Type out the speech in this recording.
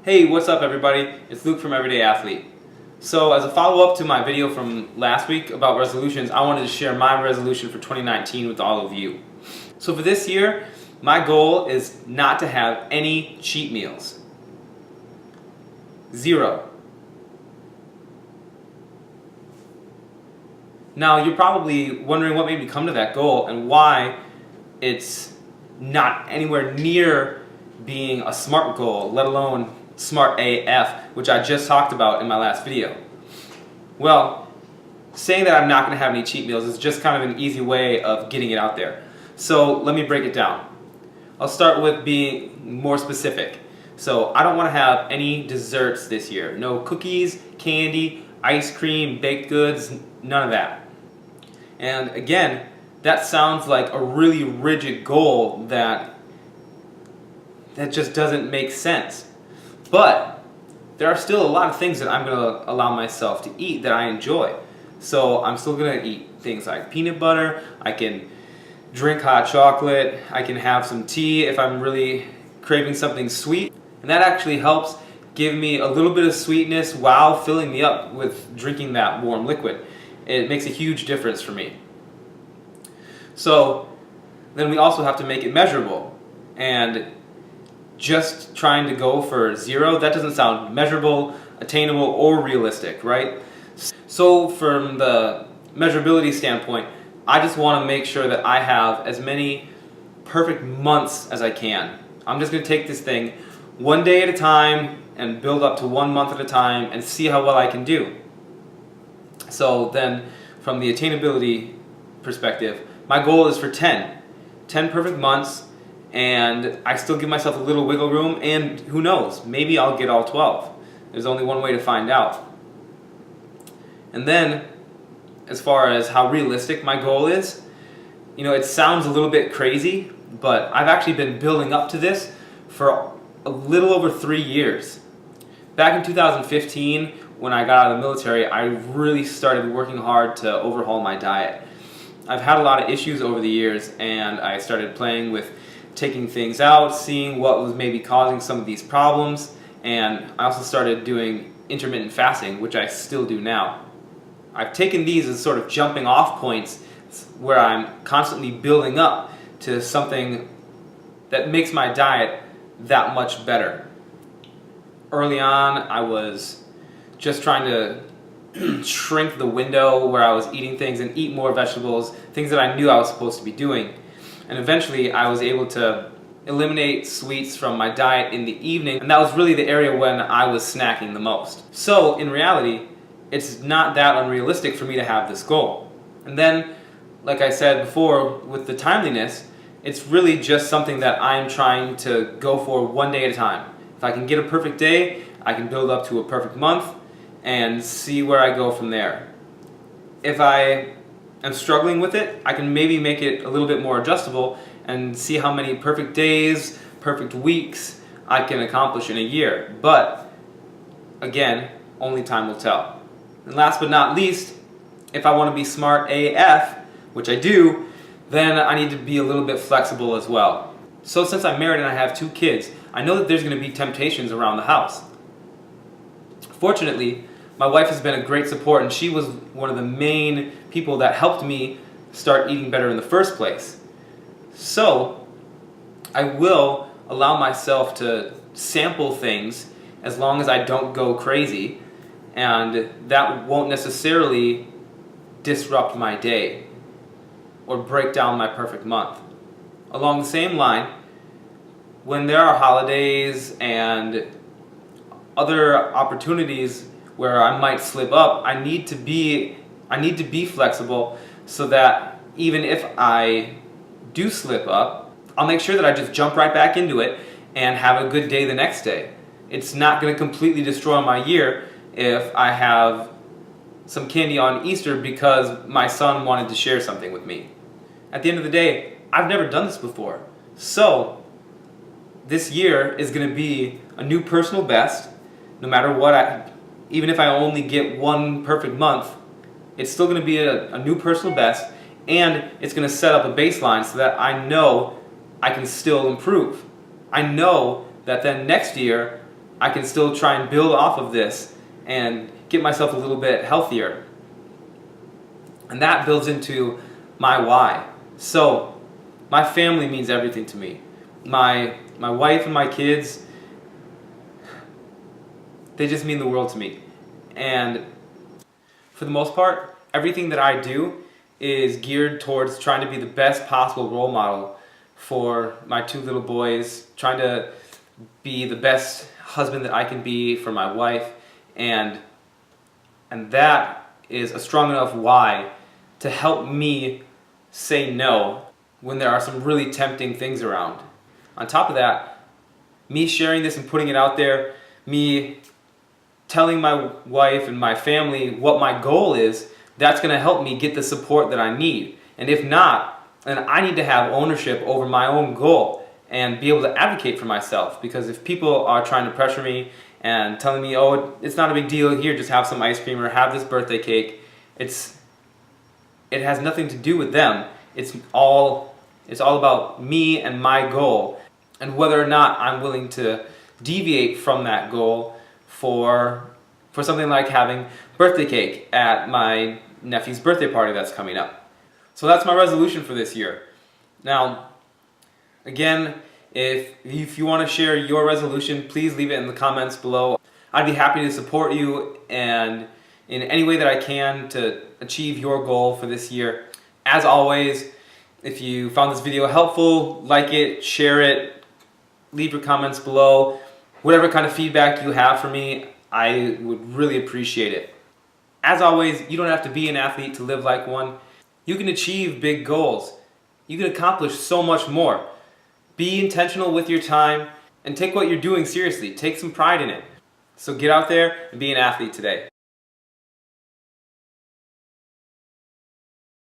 Hey, what's up everybody? It's Luke from Everyday Athlete. So as a follow-up to my video from last week about resolutions, I wanted to share my resolution for 2019 with all of you. So for this year, my goal is not to have any cheat meals. 0. Now you're probably wondering what made me come to that goal and why it's not anywhere near being a SMART goal, let alone SMART AF, which I just talked about in my last video. Well, saying that I'm not going to have any cheat meals is just kind of an easy way of getting it out there. So let me break it down. I'll start with being more specific. So I don't want to have any desserts this year. No cookies, candy, ice cream, baked goods, none of that. And again, that sounds like a really rigid goal that just doesn't make sense. But there are still a lot of things that I'm going to allow myself to eat that I enjoy. So I'm still going to eat things like peanut butter, I can drink hot chocolate, I can have some tea if I'm really craving something sweet. And that actually helps give me a little bit of sweetness while filling me up with drinking that warm liquid. It makes a huge difference for me. So then we also have to make it measurable. And just trying to go for 0, that doesn't sound measurable, attainable, or realistic, right? So from the measurability standpoint, I just want to make sure that I have as many perfect months as I can. I'm just going to take this thing one day at a time and build up to 1 month at a time and see how well I can do. So then from the attainability perspective, my goal is for 10 perfect months, and I still give myself a little wiggle room, and who knows, maybe I'll get all 12. There's only one way to find out. And then, as far as how realistic my goal is, it sounds a little bit crazy, but I've actually been building up to this for a little over 3 years. Back in 2015, when I got out of the military, I really started working hard to overhaul my diet. I've had a lot of issues over the years, and I started playing with taking things out, seeing what was maybe causing some of these problems, and I also started doing intermittent fasting, which I still do now. I've taken these as sort of jumping off points where I'm constantly building up to something that makes my diet that much better. Early on, I was just trying to shrink the window where I was eating things and eat more vegetables, things that I knew I was supposed to be doing. And eventually I was able to eliminate sweets from my diet in the evening, and that was really the area when I was snacking the most. So in reality, it's not that unrealistic for me to have this goal. And then, like I said before, with the timeliness, it's really just something that I'm trying to go for one day at a time. If I can get a perfect day, I can build up to a perfect month and see where I go from there. If I am struggling with it, I can maybe make it a little bit more adjustable and see how many perfect days, perfect weeks I can accomplish in a year. But again, only time will tell. And last but not least, if I want to be SMART AF, which I do, then I need to be a little bit flexible as well. So since I'm married and I have 2 kids, I know that there's going to be temptations around the house. Fortunately, my wife has been a great support, and she was one of the main people that helped me start eating better in the first place. So I will allow myself to sample things as long as I don't go crazy, and that won't necessarily disrupt my day or break down my perfect month. Along the same line, when there are holidays and other opportunities where I might slip up, I need to be flexible so that even if I do slip up, I'll make sure that I just jump right back into it and have a good day the next day. It's not going to completely destroy my year if I have some candy on Easter because my son wanted to share something with me. At the end of the day, I've never done this before. So this year is going to be a new personal best. No matter what, even if I only get 1 perfect month, it's still going to be a new personal best, and it's going to set up a baseline so that I know I can still improve. I know that then next year I can still try and build off of this and get myself a little bit healthier. And that builds into my why. So, my family means everything to me. My wife and my kids, they just mean the world to me. And for the most part, everything that I do is geared towards trying to be the best possible role model for my two little boys, trying to be the best husband that I can be for my wife, and that is a strong enough why to help me say no when there are some really tempting things around. On top of that, me sharing this and putting it out there, me telling my wife and my family what my goal is, that's going to help me get the support that I need. And if not, then I need to have ownership over my own goal and be able to advocate for myself. Because if people are trying to pressure me and telling me, oh, it's not a big deal, here, just have some ice cream or have this birthday cake, it has nothing to do with them. It's all about me and my goal, and whether or not I'm willing to deviate from that goal for something like having birthday cake at my nephew's birthday party that's coming up. So that's my resolution for this year. Now, again, if you want to share your resolution, please leave it in the comments below. I'd be happy to support you and in any way that I can to achieve your goal for this year. As always, if you found this video helpful, like it, share it, leave your comments below. Whatever kind of feedback you have for me, I would really appreciate it. As always, you don't have to be an athlete to live like one. You can achieve big goals. You can accomplish so much more. Be intentional with your time and take what you're doing seriously. Take some pride in it. So get out there and be an athlete today.